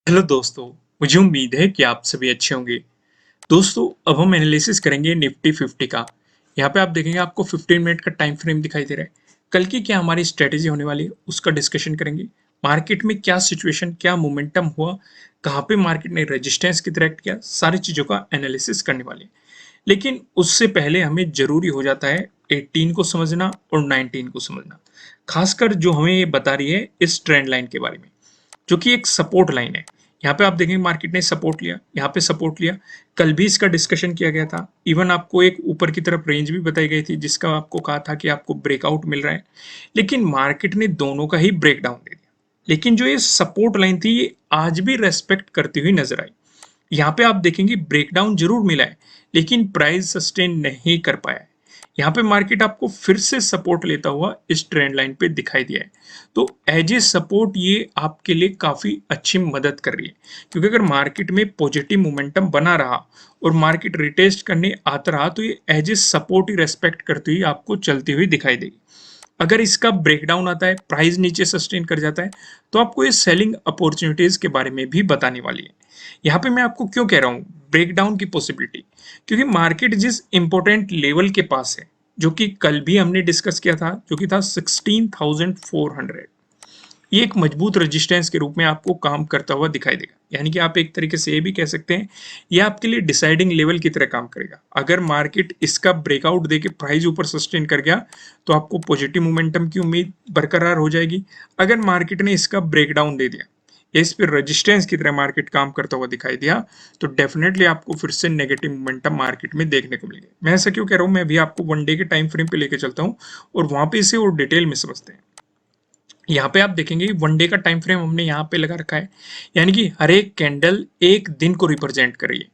Hello दोस्तों। मुझे उम्मीद है कि आप सभी अच्छे होंगे। दोस्तों, अब हम एनालिसिस करेंगे निफ्टी 50 का। यहाँ पे आप देखेंगे आपको 15 मिनट का टाइम फ्रेम दिखाई दे रहा है। कल की क्या हमारी स्ट्रेटेजी होने वाली है उसका डिस्कशन करेंगे। मार्केट में क्या सिचुएशन, क्या मोमेंटम हुआ, कहाँ पे मार्केट ने रेजिस्टेंस की तरह किया, सारी चीज़ों का एनालिसिस करने वाले हैं। लेकिन उससे पहले हमें ज़रूरी हो जाता है 18 को समझना और 19 को समझना। खासकर जो हमें ये बता रही है इस ट्रेंड लाइन के बारे में, जो कि एक सपोर्ट लाइन है। यहाँ पे आप देखेंगे मार्केट ने सपोर्ट लिया, यहाँ पे सपोर्ट लिया। कल भी इसका डिस्कशन किया गया था। इवन आपको एक ऊपर की तरफ रेंज भी बताई गई थी जिसका आपको कहा था कि आपको ब्रेकआउट मिल रहा है। लेकिन मार्केट ने दोनों का ही ब्रेकडाउन दे दिया। लेकिन जो ये सपोर्ट लाइन थी ये आज भी रेस्पेक्ट करती हुई नजर आई। यहाँ पे आप देखेंगे ब्रेकडाउन जरूर मिला है, लेकिन प्राइस सस्टेन नहीं कर पाया है। यहाँ पे मार्केट आपको फिर से सपोर्ट लेता हुआ इस ट्रेंड लाइन पे दिखाई दिया है। तो एज ए सपोर्ट ये आपके लिए काफी अच्छी मदद कर रही है, क्योंकि अगर मार्केट में पॉजिटिव मोमेंटम बना रहा और मार्केट रिटेस्ट करने आता रहा तो ये एज ए सपोर्ट ही रेस्पेक्ट करती हुई आपको चलती हुई दिखाई देगी। अगर इसका ब्रेकडाउन आता है, प्राइस नीचे सस्टेन कर जाता है, तो आपको ये सेलिंग अपॉर्चुनिटीज के बारे में भी बताने वाली है। यहाँ पे मैं आपको क्यों कह रहा हूँ ब्रेकडाउन की पॉसिबिलिटी, क्योंकि मार्केट जिस इंपॉर्टेंट लेवल के पास है, जो कि कल भी हमने डिस्कस किया था, जो कि था 16,400, ये एक मजबूत रेजिस्टेंस के रूप में आपको काम करता हुआ दिखाई देगा। यानी कि आप एक तरीके से ये भी कह सकते हैं ये आपके लिए डिसाइडिंग लेवल की तरह काम करेगा। अगर मार्केट इसका ब्रेकआउट देके प्राइस ऊपर सस्टेन कर गया तो आपको पॉजिटिव मोमेंटम की उम्मीद बरकरार हो जाएगी। अगर मार्केट ने इसका ब्रेकडाउन दे दिया या इस पर रेजिस्टेंस की तरह मार्केट काम करता हुआ दिखाई दिया तो डेफिनेटली आपको फिर से नेगेटिव मोमेंटम मार्केट में देखने को मिलेगा। मैं ऐसा क्यों कह रहा हूँ, मैं भी आपको वन डे के टाइम फ्रेम पे लेके चलता हूँ और वहां पे इसे और डिटेल में समझते हैं। यहाँ पे आप देखेंगे वन डे का टाइम फ्रेम हमने यहाँ पे लगा रखा है, यानी कि हर एक कैंडल एक दिन को रिप्रेजेंट कर रही है।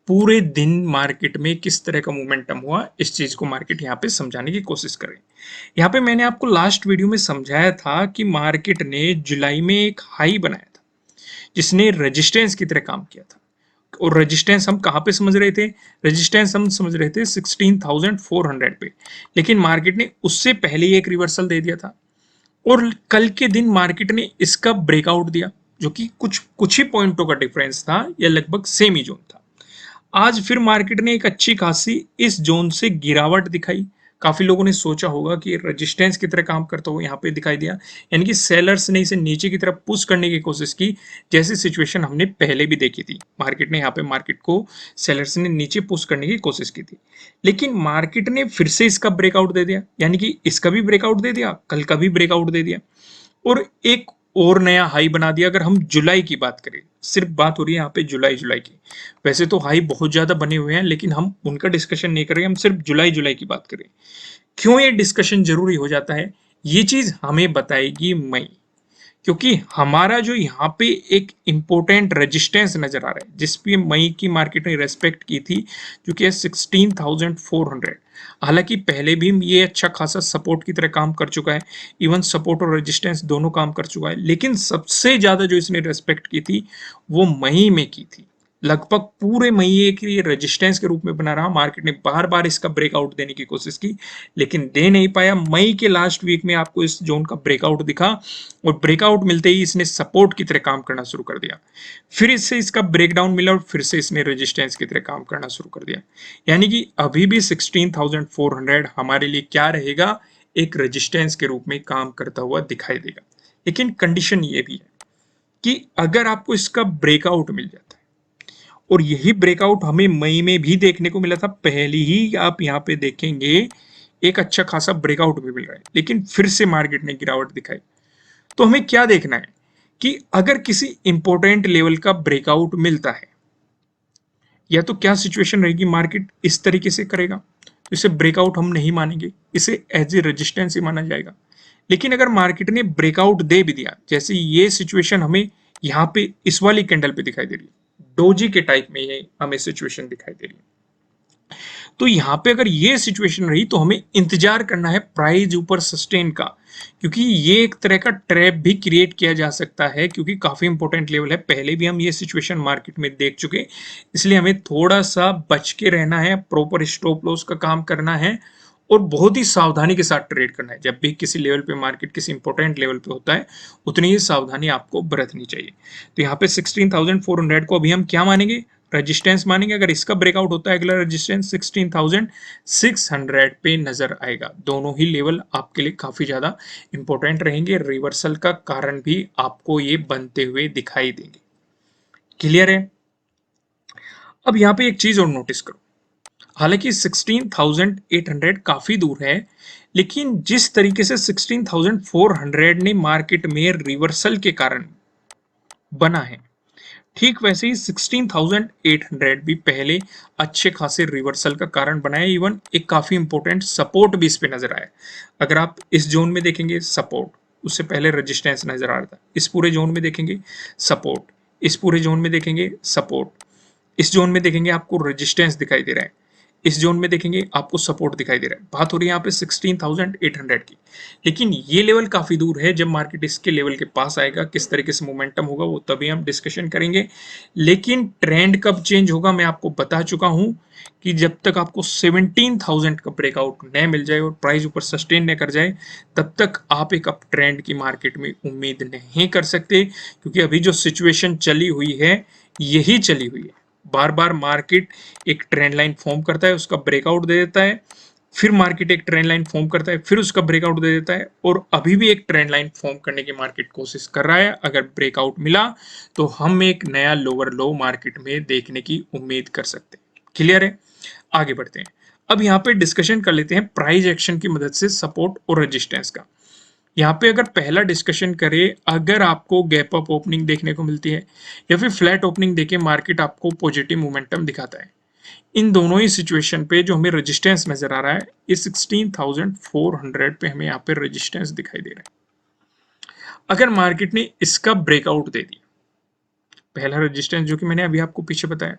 पूरे दिन मार्केट में किस तरह का मोमेंटम हुआ इस चीज को मार्केट यहाँ पे समझाने की कोशिश कर रही है। यहाँ पे मैंने आपको लास्ट वीडियो में समझाया था कि मार्केट ने जुलाई में एक हाई बनाया था जिसने रेजिस्टेंस की तरह काम किया था। और रेजिस्टेंस हम कहाँ पे समझ रहे थे? रेजिस्टेंस हम समझ रहे थे 16,400 पे। लेकिन मार्केट ने उससे पहले ही एक रिवर्सल दे दिया था और कल के दिन मार्केट ने इसका ब्रेकआउट दिया, जो कि कुछ कुछ ही पॉइंटों का डिफरेंस था या लगभग सेम ही जोन था। आज फिर मार्केट ने एक अच्छी खासी इस जोन से गिरावट दिखाई। काफी लोगों ने सोचा होगा कि रेजिस्टेंस की तरह काम करता हुआ यहाँ पे दिखाई दिया, यानी कि सेलर्स ने इसे नीचे की तरफ पुश करने की कोशिश की, जैसी सिचुएशन हमने पहले भी देखी थी। मार्केट ने यहाँ पे मार्केट को सेलर्स ने नीचे पुश करने की कोशिश की थी, लेकिन मार्केट ने फिर से इसका ब्रेकआउट दे दिया, यानी कि इसका भी ब्रेकआउट दे दिया, कल का भी ब्रेकआउट दे दिया और एक और नया हाई बना दिया। अगर हम जुलाई की बात करें, सिर्फ बात हो रही है यहाँ पे जुलाई जुलाई की। वैसे तो हाई बहुत ज्यादा बने हुए हैं लेकिन हम उनका डिस्कशन नहीं कर रहे, हम सिर्फ जुलाई जुलाई की बात करें। क्यों ये डिस्कशन जरूरी हो जाता है, ये चीज हमें बताएगी मई। क्योंकि हमारा जो यहाँ पे एक इम्पोर्टेंट रेजिस्टेंस नजर आ रहा है जिस पे मई की मार्केट ने रेस्पेक्ट की थी, जो कि है 16,400। हालांकि पहले भी ये अच्छा खासा सपोर्ट की तरह काम कर चुका है, इवन सपोर्ट और रेजिस्टेंस दोनों काम कर चुका है, लेकिन सबसे ज्यादा जो इसने रेस्पेक्ट की थी वो मई में की थी। लगभग पूरे महीने के लिए रेजिस्टेंस के रूप में बना रहा। मार्केट ने बार बार इसका ब्रेकआउट देने की कोशिश की लेकिन दे नहीं पाया। मई के लास्ट वीक में आपको इस जोन का ब्रेकआउट दिखा और ब्रेकआउट मिलते ही इसने सपोर्ट की तरह काम करना शुरू कर दिया। फिर इससे इसका ब्रेकडाउन मिला और फिर से इसने रेजिस्टेंस की तरह काम करना शुरू कर दिया। यानी कि अभी भी 16,400 हमारे लिए क्या रहेगा, एक रेजिस्टेंस के रूप में काम करता हुआ दिखाई देगा। लेकिन कंडीशन ये भी है कि अगर आपको इसका ब्रेकआउट मिल जाता है, और यही ब्रेकआउट हमें मई में भी देखने को मिला था, पहले ही आप यहाँ पे देखेंगे एक अच्छा खासा ब्रेकआउट भी मिल रहा है, लेकिन फिर से मार्केट ने गिरावट दिखाई। तो हमें क्या देखना है कि अगर किसी इंपॉर्टेंट लेवल का ब्रेकआउट मिलता है, या तो क्या सिचुएशन रहेगी, मार्केट इस तरीके से करेगा तो इसे ब्रेकआउट हम नहीं मानेंगे, इसे एज ए रेजिस्टेंस ही माना जाएगा। लेकिन अगर मार्केट ने ब्रेकआउट दे भी दिया, जैसे ये सिचुएशन हमें यहाँ पे इस वाली कैंडल पे दिखाई दे रही है, डोजी के टाइप में ये हमें सिचुएशन दिखाई दे रही है, तो यहाँ पे अगर ये सिचुएशन रही तो हमें इंतजार करना है प्राइस ऊपर सस्टेन का, क्योंकि ये एक तरह का ट्रैप भी क्रिएट किया जा सकता है, क्योंकि काफी इंपॉर्टेंट लेवल है। पहले भी हम ये सिचुएशन मार्केट में देख चुके, इसलिए हमें थोड़ा सा बच के रहना है, प्रॉपर स्टॉप लॉस का काम करना है और बहुत ही सावधानी के साथ ट्रेड करना है। जब भी किसी लेवल पे मार्केट किसी इंपॉर्टेंट लेवल पे होता है, उतनी ही सावधानी आपको बरतनी चाहिए। तो यहाँ पे 16,400 को अभी हम क्या मानेंगे, रेजिस्टेंस मानेंगे। अगर इसका ब्रेकआउट होता है, अगला रेजिस्टेंस 16,600 पे नजर आएगा। दोनों ही लेवल आपके लिए काफी ज्यादा इंपॉर्टेंट रहेंगे, रिवर्सल का कारण भी आपको ये बनते हुए दिखाई देंगे। क्लियर है? अब यहाँ पे एक चीज और नोटिस करो, हालांकि 16,800 काफी दूर है, लेकिन जिस तरीके से 16,400 ने मार्केट में रिवर्सल के कारण बना है, ठीक वैसे ही 16,800 भी पहले अच्छे खासे रिवर्सल का कारण बना है। इवन एक काफी इंपॉर्टेंट सपोर्ट भी इस पे नजर आया। अगर आप इस जोन में देखेंगे सपोर्ट, उससे पहले रेजिस्टेंस नजर आ रहा था। इस पूरे जोन में देखेंगे सपोर्ट, इस पूरे जोन में देखेंगे सपोर्ट, इस जोन में देखेंगे आपको रेजिस्टेंस दिखाई दे रहा है, इस जोन में देखेंगे आपको सपोर्ट दिखाई दे रहा है। बात हो रही है यहाँ पे 16,800 की, लेकिन ये लेवल काफी दूर है। जब मार्केट इसके लेवल के पास आएगा, किस तरीके से मोमेंटम होगा वो तभी हम डिस्कशन करेंगे। लेकिन ट्रेंड कब चेंज होगा मैं आपको बता चुका हूं कि जब तक आपको 17,000 का ब्रेकआउट न मिल जाए और प्राइस ऊपर सस्टेन न कर जाए, तब तक आप एक अप ट्रेंड की मार्केट में उम्मीद नहीं कर सकते। क्योंकि अभी जो सिचुएशन चली हुई है, यही चली हुई है। बार बार मार्केट एक ट्रेंड लाइन फॉर्म करता है, उसका ब्रेकआउट दे देता है, फिर मार्केट एक ट्रेंड लाइन फॉर्म करता है, फिर उसका ब्रेकआउट दे देता है, और अभी भी एक ट्रेंड लाइन फॉर्म करने की मार्केट कोशिश कर रहा है। अगर ब्रेकआउट मिला तो हम एक नया लोअर लो मार्केट में देखने की उम्मीद कर सकते हैं। क्लियर है? आगे बढ़ते हैं। अब यहाँ पे डिस्कशन कर लेते हैं प्राइस एक्शन की मदद से सपोर्ट और रेजिस्टेंस का। यहाँ पे अगर पहला डिस्कशन करें, अगर आपको गैप अप ओपनिंग देखने को मिलती है या फिर फ्लैट ओपनिंग देके मार्केट आपको पॉजिटिव मोमेंटम दिखाता है, इन दोनों ही सिचुएशन पे जो हमें रेजिस्टेंस नजर आ रहा है, ये 16,400 पे हमें यहाँ पे रेजिस्टेंस दिखाई दे रहा है। अगर मार्केट ने इसका ब्रेकआउट दे दिया, पहला रेजिस्टेंस जो कि मैंने अभी आपको पीछे बताया,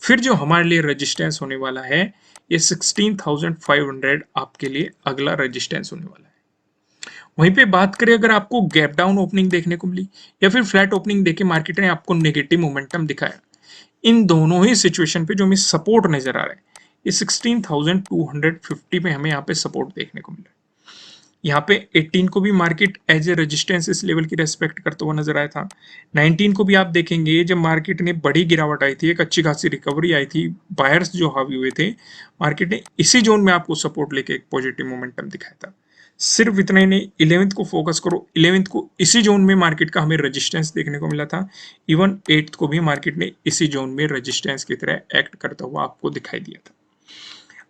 फिर जो हमारे लिए रेजिस्टेंस होने वाला है, ये 16,500 आपके लिए अगला रेजिस्टेंस होने वाला है। वहीं पे बात करें, अगर आपको गैप डाउन ओपनिंग देखने को मिली या फिर फ्लैट ओपनिंग देके मार्केट ने आपको नेगेटिव मोमेंटम दिखाया, इन दोनों ही सिचुएशन पे जो हमें सपोर्ट नजर आ रहा है, ये 16,250 पे हमें यहाँ पे सपोर्ट देखने को मिल रहा है। यहाँ पे 18 को भी मार्केट एज ए रेजिस्टेंस इस लेवल की रेस्पेक्ट करता हुआ नजर आया था। 19 को भी आप देखेंगे, जब मार्केट ने बड़ी गिरावट आई थी, एक अच्छी खासी रिकवरी आई थी, बायर्स जो हावी हुए थे, मार्केट ने इसी जोन में आपको सपोर्ट लेके एक पॉजिटिव मोमेंटम दिखाया था। सिर्फ इतना ही नहीं, 11th को फोकस करो, 11th को इसी जोन में मार्केट का हमें रेजिस्टेंस देखने को मिला था। इवन 8th को भी मार्केट ने इसी जोन में रेजिस्टेंस की तरह एक्ट करता हुआ आपको दिखाई दिया था।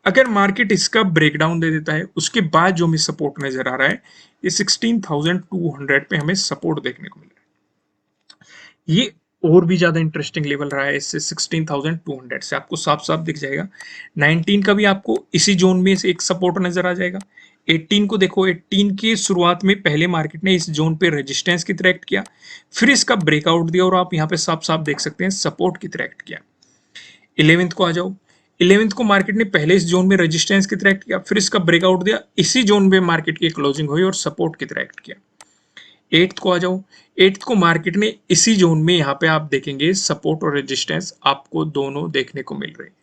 अगर मार्केट इसका ब्रेकडाउन दे देता है, उसके बाद जो हमें सपोर्ट नजर आ रहा है, ये 16,200 पे हमें सपोर्ट देखने को मिल रहा है। ये और भी ज्यादा इंटरेस्टिंग लेवल रहा है। इससे 16,200 से आपको साफ साफ दिख जाएगा। 19 का भी आपको इसी जोन में से एक सपोर्ट नजर आ जाएगा। 18 को देखो, 18 की शुरुआत में पहले मार्केट ने इस जोन पे रेजिस्टेंस की तरह एक्ट किया, फिर इसका ब्रेकआउट दिया और आप यहाँ पे साफ साफ देख सकते हैं सपोर्ट की तरह एक्ट किया। 11th को आ जाओ, 11th को मार्केट ने पहले इस जोन में रेजिस्टेंस की तरह एक्ट किया, फिर इसका ब्रेकआउट दिया, इसी जोन में मार्केट की क्लोजिंग हुई और सपोर्ट की तरह एक्ट किया। 8th को आ जाओ, 8th को मार्केट ने इसी जोन में यहाँ पे आप देखेंगे सपोर्ट और रेजिस्टेंस आपको दोनों देखने को मिल रहे हैं।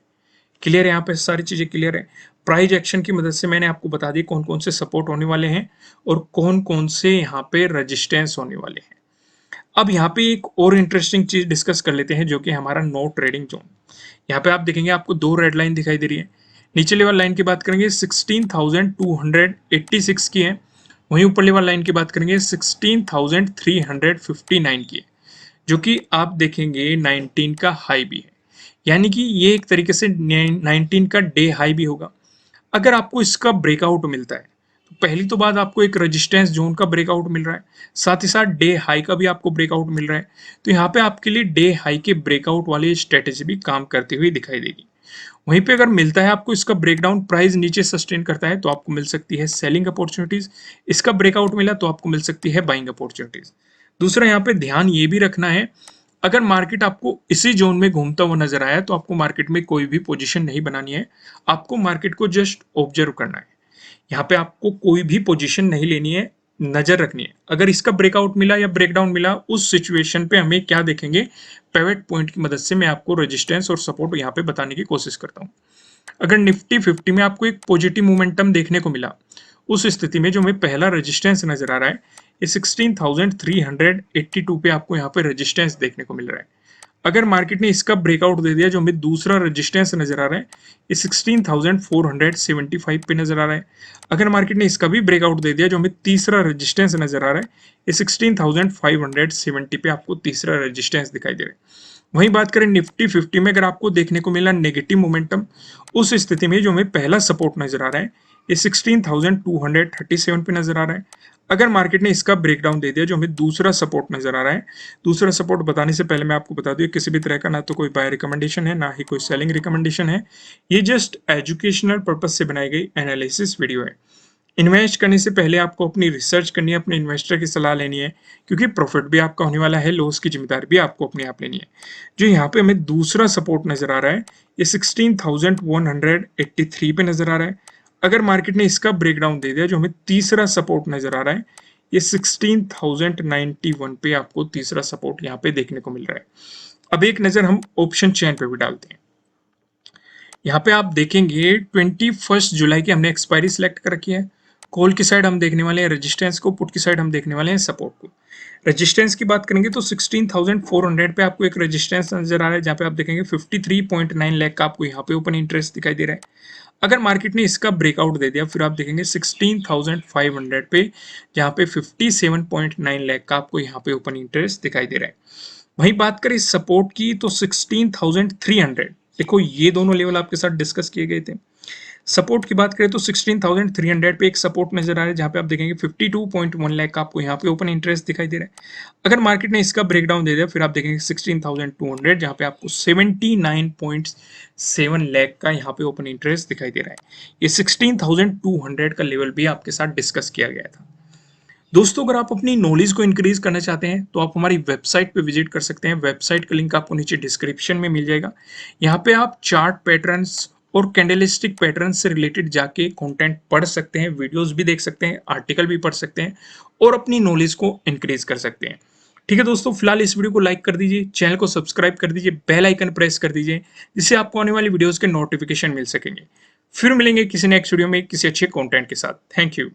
क्लियर है? यहाँ पे सारी चीजें क्लियर है। प्राइस एक्शन की मदद से मैंने आपको बता दी कौन कौन से सपोर्ट होने वाले हैं और कौन कौन से यहाँ पे रेजिस्टेंस होने वाले हैं। अब यहाँ पे एक और इंटरेस्टिंग चीज डिस्कस कर लेते हैं, जो कि हमारा नो ट्रेडिंग जोन। यहाँ पे आप देखेंगे आपको दो रेड लाइन दिखाई दे रही है। नीचे लेवल लाइन की बात करेंगे 16,286 की है, वहीं ऊपर लेवल लाइन की बात करेंगे 16,359 की है, जो कि आप देखेंगे 19 का हाई भी है। यानी कि ये एक तरीके से 19 का डे हाई भी होगा। अगर आपको इसका ब्रेकआउट मिलता है, तो पहली तो बात आपको एक रेजिस्टेंस जोन का ब्रेकआउट मिल रहा है, साथ ही साथ डे हाई का भी आपको ब्रेकआउट मिल रहा है। तो यहाँ पे आपके लिए डे हाई के ब्रेकआउट वाली स्ट्रेटेजी भी काम करती हुई दिखाई देगी। वहीं पे अगर मिलता है आपको इसका ब्रेकडाउन, प्राइस नीचे सस्टेन करता है, तो आपको मिल सकती है सेलिंग अपॉर्चुनिटीज। इसका ब्रेकआउट मिला तो आपको मिल सकती है बाइंग अपॉर्चुनिटीज। दूसरा यहाँ पे ध्यान ये भी रखना है, अगर मार्केट आपको इसी जोन में घूमता हुआ नजर आया, तो आपको मार्केट में कोई भी पोजीशन नहीं बनानी है, आपको मार्केट को जस्ट ऑब्जर्व करना है। यहाँ पे आपको कोई भी पोजीशन नहीं लेनी है, नजर रखनी है। अगर इसका ब्रेकआउट मिला या ब्रेकडाउन मिला, उस सिचुएशन पे हमें क्या देखेंगे, पिवट पॉइंट की मदद से मैं आपको रेजिस्टेंस और सपोर्ट यहाँ पे बताने की कोशिश करता हूँ। अगर निफ्टी 50 में आपको एक पॉजिटिव मोमेंटम देखने को मिला, उस स्थिति में जो हमें पहला रेजिस्टेंस नजर आ रहा है, ये 16,382 पे आपको यहाँ पे रेजिस्टेंस देखने को मिल रहा है। अगर मार्केट ने इसका ब्रेकआउट दे दिया, जो हमें दूसरा रेजिस्टेंस नजर आ रहा है, ये 16,475 पे नजर आ रहा है। अगर मार्केट ने इसका भी ब्रेकआउट दे दिया, जो हमें तीसरा रेजिस्टेंस नजर आ रहा है, ये 16,570 पे आपको तीसरा रेजिस्टेंस दिखाई दे रहा है। वहीं बात करें निफ्टी 50 में, अगर आपको देखने को मिला नेगेटिव मोमेंटम, उस स्थिति में जो हमें पहला सपोर्ट नजर आ रहा है, ये 16,237 पे नजर आ रहा है। अगर मार्केट ने इसका ब्रेकडाउन दे दिया, जो हमें दूसरा सपोर्ट नजर आ रहा है, दूसरा सपोर्ट बताने से पहले मैं आपको बता दूं, किसी भी तरह का ना तो कोई बाय रिकमेंडेशन है, ना ही कोई सेलिंग रिकमेंडेशन है। ये जस्ट एजुकेशनल पर्पज से बनाई गई एनालिसिस वीडियो है। इन्वेस्ट करने से पहले आपको अपनी रिसर्च करनी है, अपने इन्वेस्टर की सलाह लेनी है, क्योंकि प्रॉफिट भी आपका होने वाला है, लॉस की जिम्मेदारी भी आपको अपने आप लेनी है। जो यहाँ पे हमें दूसरा सपोर्ट नजर आ रहा है, ये 16,183 पे नजर आ रहा है। अगर मार्केट ने इसका ब्रेकडाउन दे दिया, जो हमें तीसरा सपोर्ट नजर आ रहा है, ये 16,091 पे आपको तीसरा सपोर्ट यहाँ पे देखने को मिल रहा है। अब एक नजर हम ऑप्शन चेन पे भी डालते हैं। यहाँ पे आप देखेंगे 21 जुलाई की हमने एक्सपायरी सिलेक्ट कर रखी है। कॉल की साइड हम देखने वाले हैं रेजिस्टेंस को, पुट की साइड हम देखने वाले हैं सपोर्ट को। रेजिस्टेंस की बात करेंगे तो 16,400 पे आपको एक रेजिस्टेंस नजर आ रहा है, जहाँ पे आप देखेंगे 53.9 लाख का आपको यहाँ पे ओपन इंटरेस्ट दिखाई दे रहा है। अगर मार्केट ने इसका ब्रेकआउट दे दिया, फिर आप देखेंगे 16,500 पे, जहाँ पे 57.9 लाख का आपको यहाँ पे ओपन इंटरेस्ट दिखाई दे रहा है। वहीं बात करें सपोर्ट की तो 16,300, देखो ये दोनों लेवल आपके साथ डिस्कस किए गए थे। सपोर्ट की बात करें तो 16,300 पे एक सपोर्ट नजर आ रहा है, जहां पे आप देखेंगे 52.1 लाख का आपको यहाँ पे ओपन इंटरेस्ट दिखाई दे रहा है। अगर मार्केट ने इसका ब्रेकडाउन दे दिया, फिर आप देखेंगे 16,200, जहां पे आपको 79.7 लाख का यहाँ पे ओपन इंटरेस्ट दिखाई दे रहा है। ये 16,200 का लेवल भी आपके साथ डिस्कस किया गया था। दोस्तों, अगर आप अपनी नॉलेज को इंक्रीज करना चाहते हैं तो आप हमारी वेबसाइट पे विजिट कर सकते हैं। वेबसाइट का लिंक आपको नीचे डिस्क्रिप्शन में मिल जाएगा। यहाँ पे आप चार्ट पैटर्न्स और कैंडलस्टिक पैटर्न्स से रिलेटेड जाके कंटेंट पढ़ सकते हैं, वीडियोस भी देख सकते हैं, आर्टिकल भी पढ़ सकते हैं और अपनी नॉलेज को इंक्रीज कर सकते हैं। ठीक है दोस्तों, फिलहाल इस वीडियो को लाइक कर दीजिए, चैनल को सब्सक्राइब कर दीजिए, बेल आइकन प्रेस कर दीजिए, जिससे आपको आने वाली वीडियोस के नोटिफिकेशन मिल सकेंगे। फिर मिलेंगे किसी नेक्स्ट वीडियो में किसी अच्छे कंटेंट के साथ। Thank you.